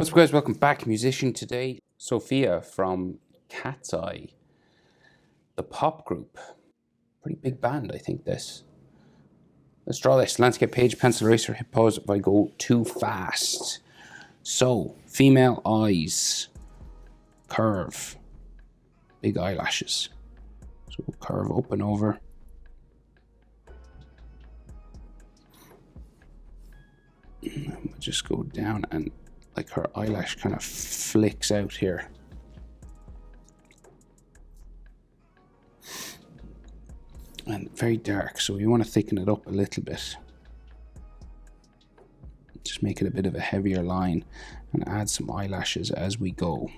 What's up, guys? Welcome back. Musician today, Sophia from Katseye, the pop group. Pretty big band, I think. This. Let's draw this landscape page, pencil eraser, hit pause if I go too fast. So, female eyes, curve, big eyelashes. So we'll curve up and over. And we'll just go down and like her eyelash kind of flicks out here. And very dark, so you want to thicken it up a little bit. Just make it a bit of a heavier line and add some eyelashes as we go.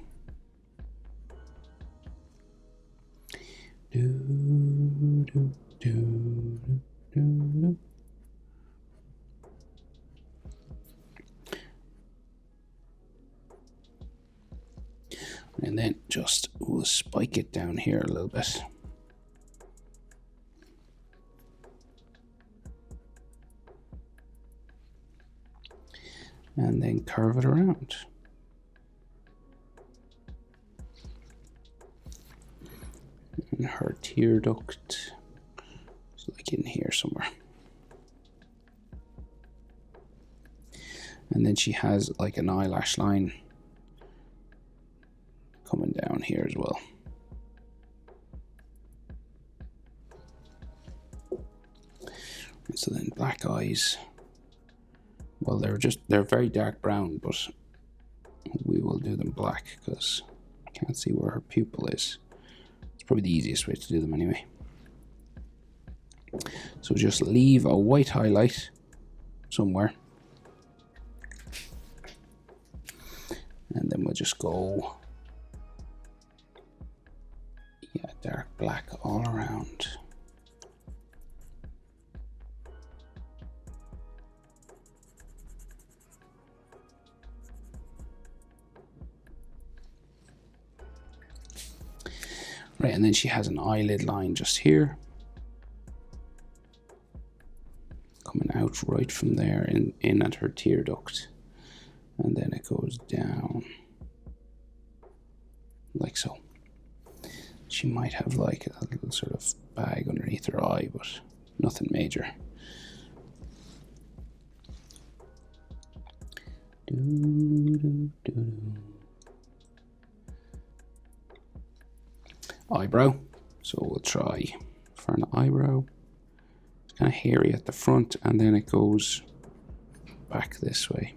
And then just we'll spike it down here a little bit. And then curve it around. And her tear duct is like in here somewhere. And then she has like an eyelash line coming down here as well. And so then black eyes. Well, they're very dark brown, but we will do them black because I can't see where her pupil is. It's probably the easiest way to do them anyway. So just leave a white highlight somewhere. And then we'll just go, yeah, dark black all around. Right, and then she has an eyelid line just here. Coming out right from there in at her tear duct. And then it goes down like so. She might have like a little sort of bag underneath her eye, but nothing major. Eyebrow. So we'll try for an eyebrow. It's kind of hairy at the front, and then it goes back this way,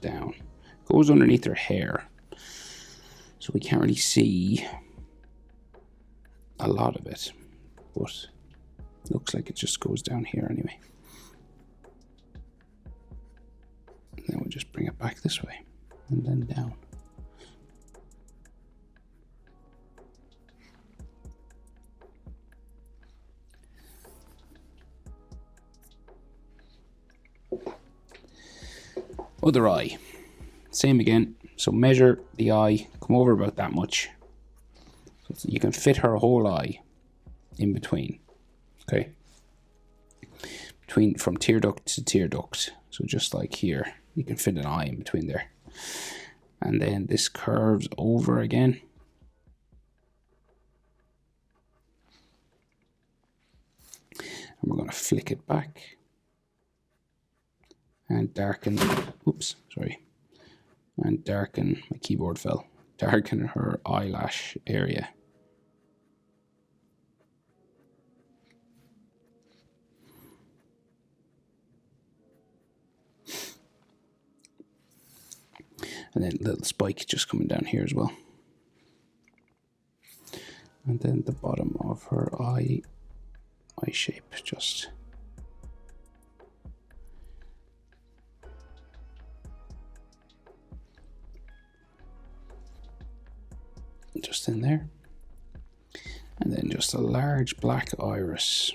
down. Goes underneath her hair. So we can't really see a lot of it, but looks like it just goes down here anyway. And then we'll just bring it back this way, and then down. Other eye, same again. So measure the eye, come over about that much. So you can fit her whole eye in between, okay? From tear duct to tear duct. So just like here, you can fit an eye in between there. And then this curves over again. And we're gonna flick it back. And darken, and darken, my keyboard fell, darken her eyelash area. And then a little spike just coming down here as well. And then the bottom of her eye shape just. Just in there. And then just a large black iris.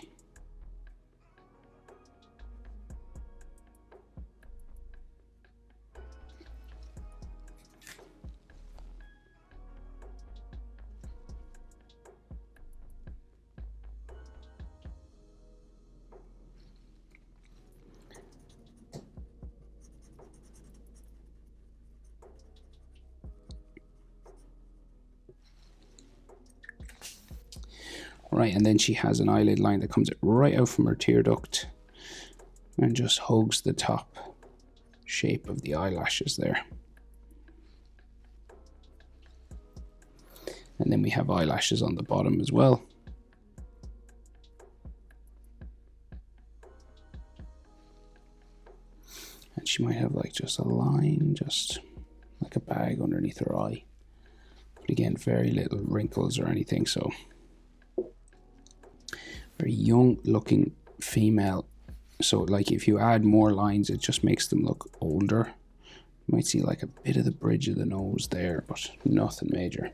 Right, and then she has an eyelid line that comes right out from her tear duct and just hugs the top shape of the eyelashes there. And then we have eyelashes on the bottom as well. And she might have like just a line, just like a bag underneath her eye. But again, very little wrinkles or anything, so very young looking female. So like if you add more lines, it just makes them look older. You might see like a bit of the bridge of the nose there, but nothing major.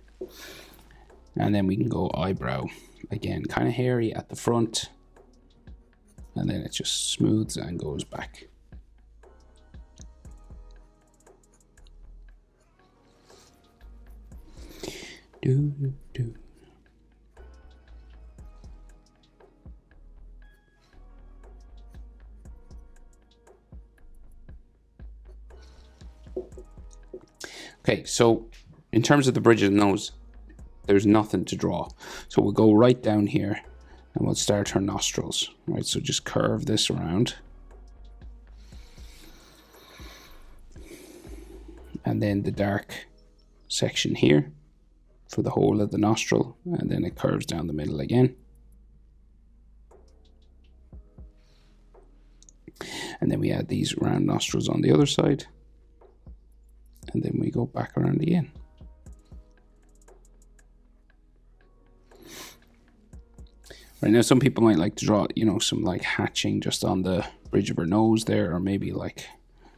And then we can go eyebrow. Again, kind of hairy at the front, and then it just smooths and goes back. Do. Okay, so in terms of the bridge of the nose, there's nothing to draw. So we'll go right down here and we'll start her nostrils. Right, so just curve this around. And then the dark section here for the whole of the nostril, and then it curves down the middle again. And then we add these round nostrils on the other side, and then we go back around again. Right, now some people might like to draw, you know, some like hatching just on the bridge of her nose there, or maybe like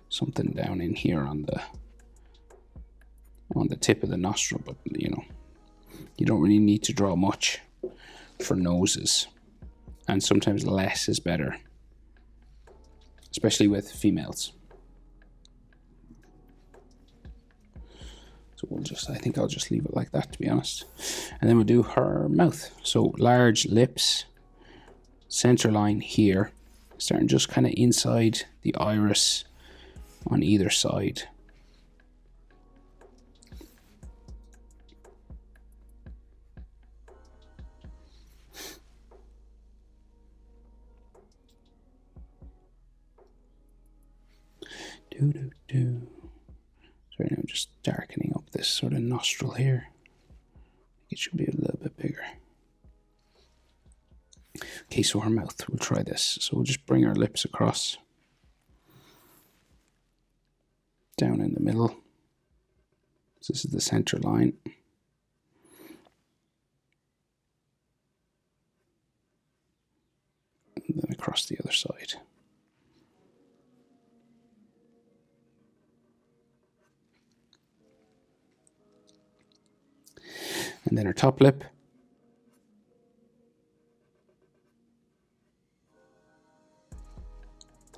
something down in here on the tip of the nostril, but you know, you don't really need to draw much for noses, and sometimes less is better, especially with females. So we'll just, I think I'll just leave it like that, to be honest. And then we'll do her mouth. So large lips, center line here, starting just kind of inside the iris on either side. So right now I'm just darkening up this sort of nostril here. It should be a little bit bigger. Okay, so her mouth, we'll try this. So we'll just bring our lips across, down in the middle. So this is the center line. And then across the other side. And then her top lip.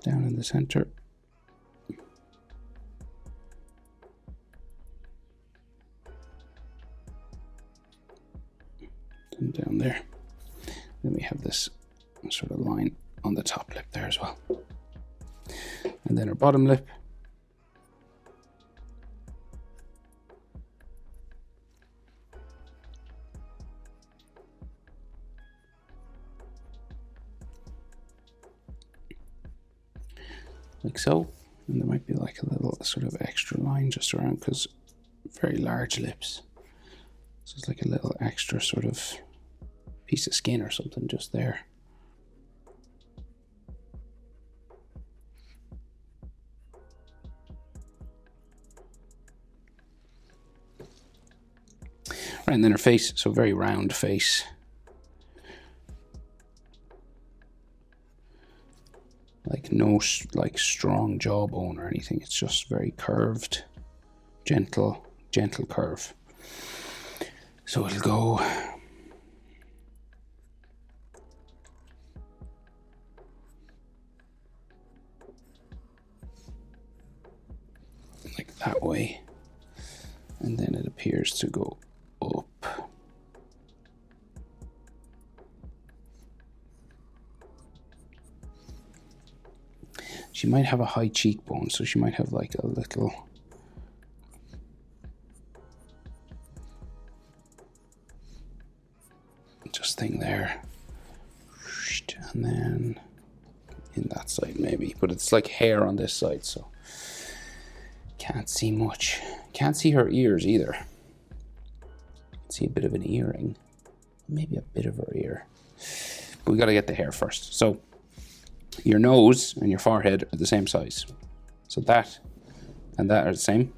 Down in the center. And down there. Then we have this sort of line on the top lip there as well. And then her bottom lip. Like so, and there might be like a little sort of extra line just around, because very large lips, so it's like a little extra sort of piece of skin or something just there. Right, and then her face, so very round face. Like no like strong jawbone or anything. It's just very curved, gentle curve. So it'll go like that way, and then it appears to go up. She might have a high cheekbone, so she might have like a little just thing there. And then in that side maybe, but it's like hair on this side, so can't see much. Can't see her ears either. See a bit of an earring, maybe a bit of her ear, but we got to get the hair first. So your nose and your forehead are the same size, so that and that are the same.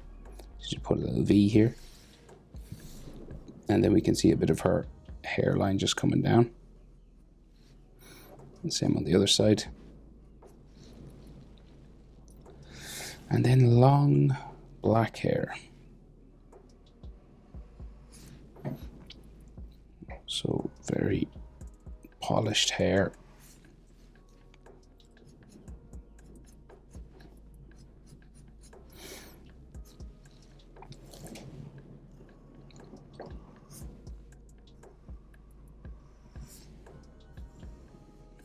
Just put a little V here, and then we can see a bit of her hairline just coming down. And same on the other side. And then long black hair. So very polished hair.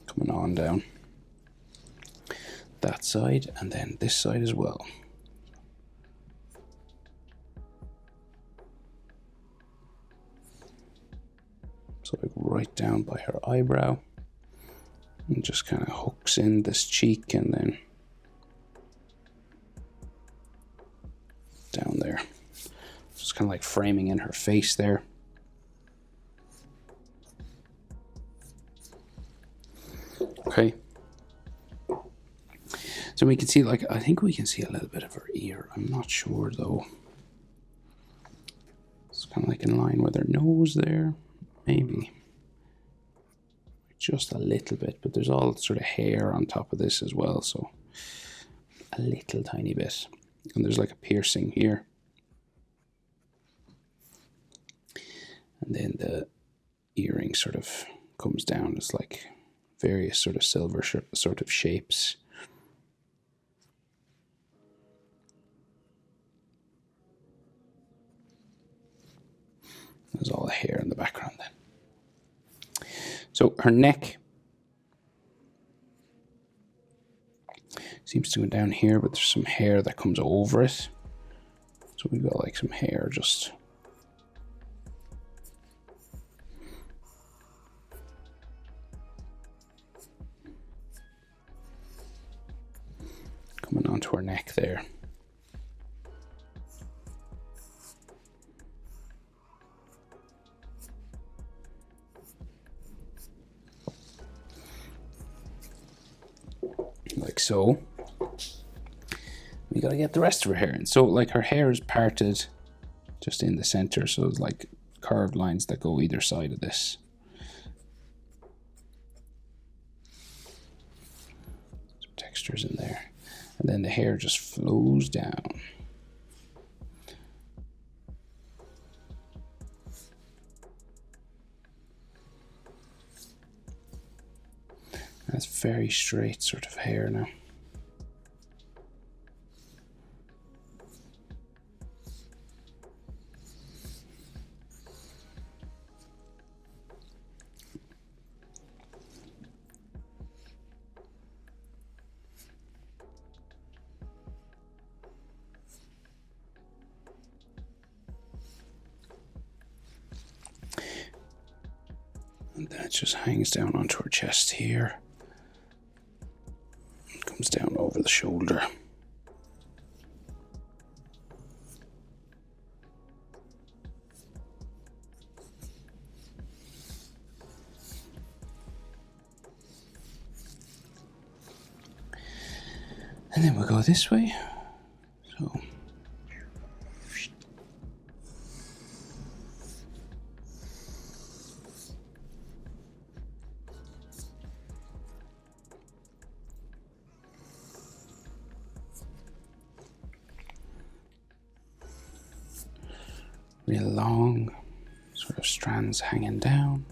Coming on down that side, and then this side as well. So like right down by her eyebrow, and just kind of hooks in this cheek, and then down there. Just kind of like framing in her face there. Okay. So we can see, like, I think we can see a little bit of her ear. I'm not sure though. It's kind of like in line with her nose there, maybe. Just a little bit, but there's all sort of hair on top of this as well, so a little tiny bit. And there's like a piercing here. And then the earring sort of comes down. It's like various sort of silver sort of shapes. There's all the hair in the background then. So her neck seems to go down here, but there's some hair that comes over it. So we've got like some hair just coming onto her neck there. Like so. We gotta get the rest of her hair in. So like her hair is parted just in the center, so it's like curved lines that go either side of this. Some textures in there. And then the hair just flows down. That's very straight sort of hair now. And that just hangs down onto her chest here. Comes down over the shoulder. And then we'll go this way. So real long sort of strands hanging down.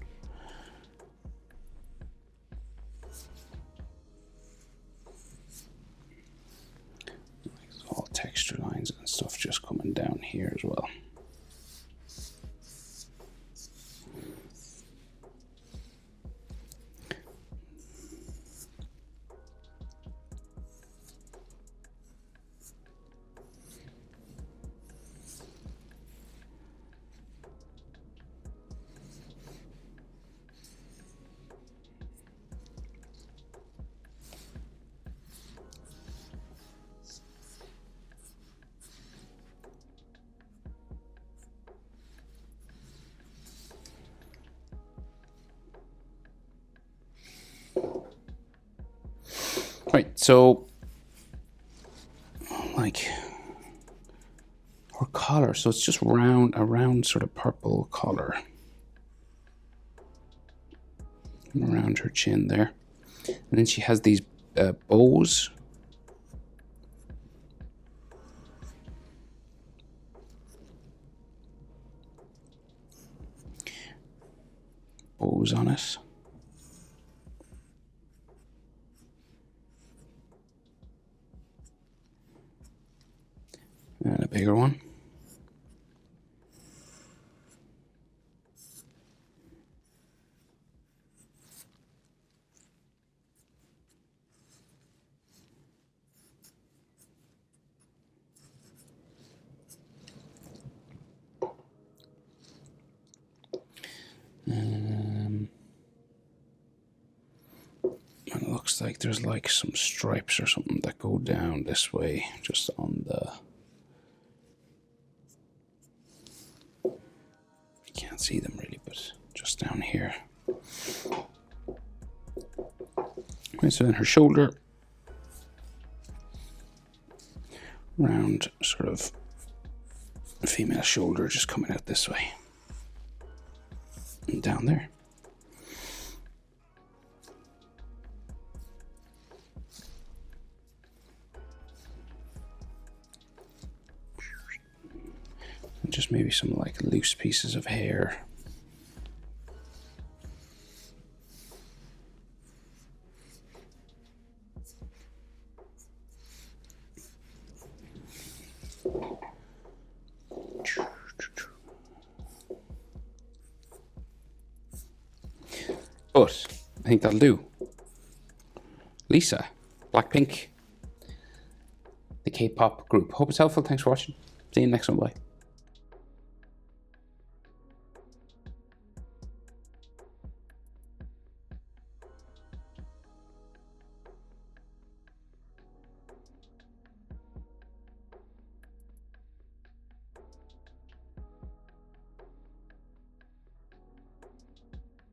All texture lines and stuff just coming down here as well. Right, so like her collar, so it's just a round sort of purple collar around her chin there. And then she has these bows. Bows on it. And a bigger one. It looks like there's like some stripes or something that go down this way, just on the... You can't see them really, but just down here. Okay, so then her shoulder, round sort of female shoulder just coming out this way. And down there. And just maybe some like loose pieces of hair. But I think that'll do. Lisa, Blackpink, the K-pop group. Hope it's helpful. Thanks for watching. See you next one. Bye.